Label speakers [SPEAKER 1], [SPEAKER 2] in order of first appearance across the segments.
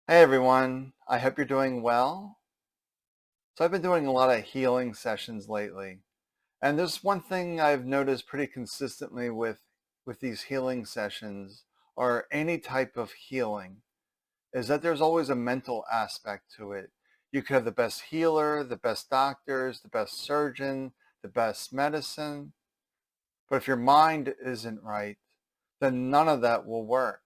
[SPEAKER 1] Hey everyone, I hope you're doing well. So I've been doing a lot of healing sessions lately, and there's one thing I've noticed pretty consistently with these healing sessions or any type of healing is that there's always a mental aspect to it. You could have the best healer, the best doctors, the best surgeon, the best medicine, but if your mind isn't right, then none of that will work.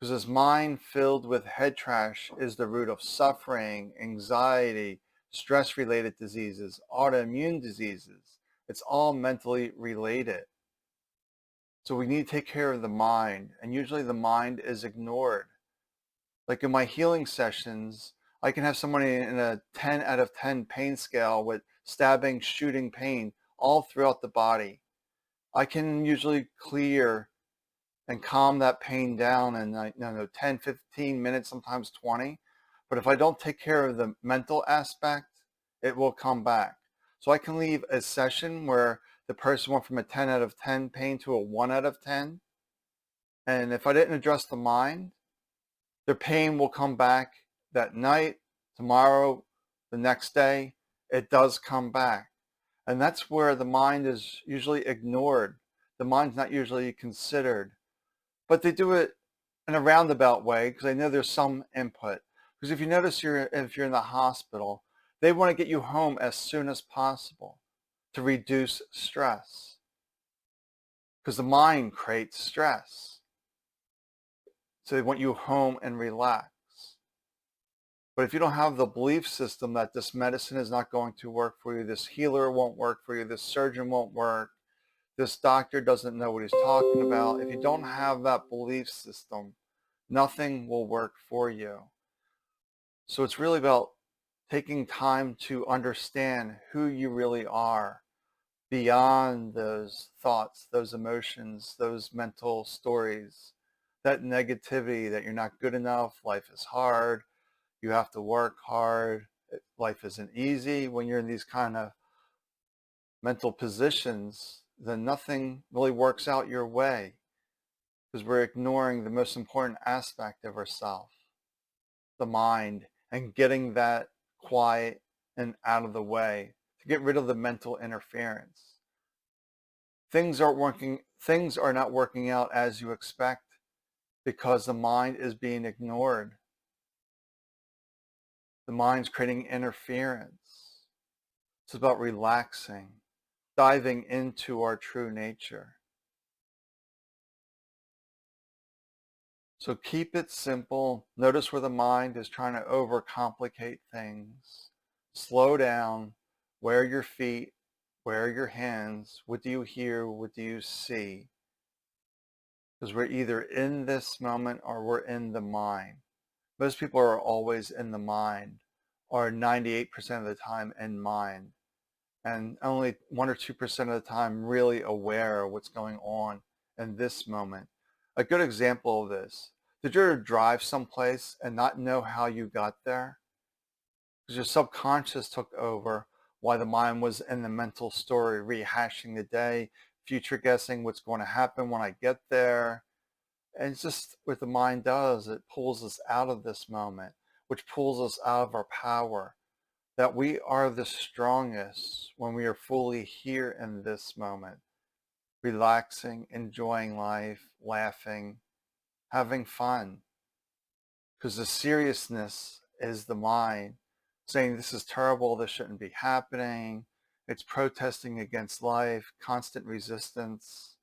[SPEAKER 1] Because this mind filled with head trash is the root of suffering, anxiety, stress-related diseases, autoimmune diseases. It's all mentally related. So we need to take care of the mind, and usually the mind is ignored. Like in my healing sessions, I can have somebody in a 10 out of 10 pain scale with stabbing, shooting pain all throughout the body. I can usually clear and calm that pain down in 10, 15 minutes, sometimes 20. But if I don't take care of the mental aspect, it will come back. So I can leave a session where the person went from a 10 out of 10 pain to a 1 out of 10. And if I didn't address the mind, their pain will come back that night, tomorrow, the next day. It does come back. And that's where the mind is usually ignored. The mind's not usually considered, but they do it in a roundabout way because I know there's some input. Because if you notice, if you're in the hospital, they want to get you home as soon as possible to reduce stress, because the mind creates stress. So they want you home and relax. But if you don't have the belief system that this medicine is not going to work for you, this healer won't work for you, this surgeon won't work, this doctor doesn't know what he's talking about, if you don't have that belief system, nothing will work for you. So it's really about taking time to understand who you really are beyond those thoughts, those emotions, those mental stories, that negativity that you're not good enough, life is hard, you have to work hard, life isn't easy. When you're in these kind of mental positions, then nothing really works out your way because we're ignoring the most important aspect of ourselves, the mind, and getting that quiet and out of the way to get rid of the mental interference. Things are not working out as you expect because the mind is being ignored. The mind's creating interference. It's about relaxing, diving into our true nature. So keep it simple. Notice where the mind is trying to overcomplicate things. Slow down. Where are your feet? Where are your hands? What do you hear? What do you see? Because we're either in this moment or we're in the mind. Most people are always in the mind, or 98% of the time in mind, and only 1 or 2% of the time really aware of what's going on in this moment. A good example of this: did you ever drive someplace and not know how you got there? Because your subconscious took over while the mind was in the mental story, rehashing the day, future guessing what's going to happen when I get there. And it's just what the mind does. It pulls us out of this moment, which pulls us out of our power, that we are the strongest when we are fully here in this moment, relaxing, enjoying life, laughing, having fun. Because the seriousness is the mind saying this is terrible, this shouldn't be happening. It's protesting against life, constant resistance.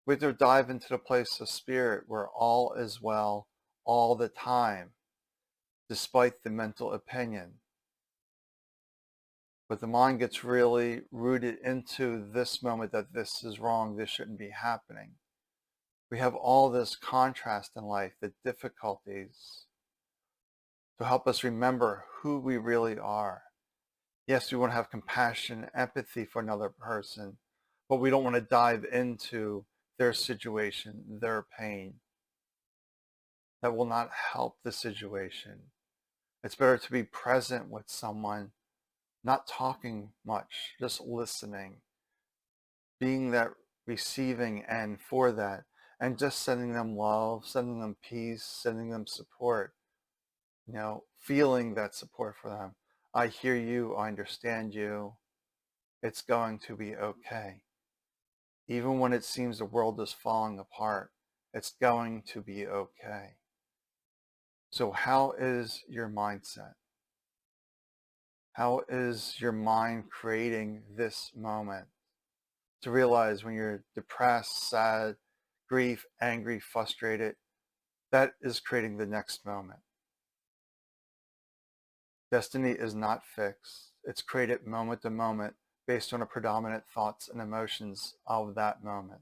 [SPEAKER 1] We have to dive into the place of spirit where all is well all the time, despite the mental opinion. But the mind gets really rooted into this moment that this is wrong, this shouldn't be happening. We have all this contrast in life, the difficulties, to help us remember who we really are. Yes, we want to have compassion, empathy for another person, but we don't want to dive into their situation, their pain. That will not help the situation. It's better to be present with someone, not talking much, just listening, being that receiving end for that, and just sending them love, sending them peace, sending them support. feeling that support for them. I hear you, I understand you, it's going to be okay. Even when it seems the world is falling apart, it's going to be okay. So how is your mindset? How is your mind creating this moment? To realize when you're depressed, sad, grief, angry, frustrated, that is creating the next moment. Destiny is not fixed. It's created moment to moment based on the predominant thoughts and emotions of that moment.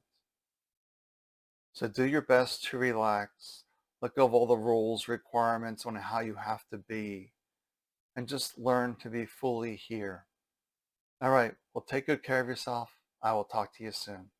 [SPEAKER 1] So do your best to relax, let go of all the rules, requirements on how you have to be, and just learn to be fully here. All right, well, take good care of yourself. I will talk to you soon.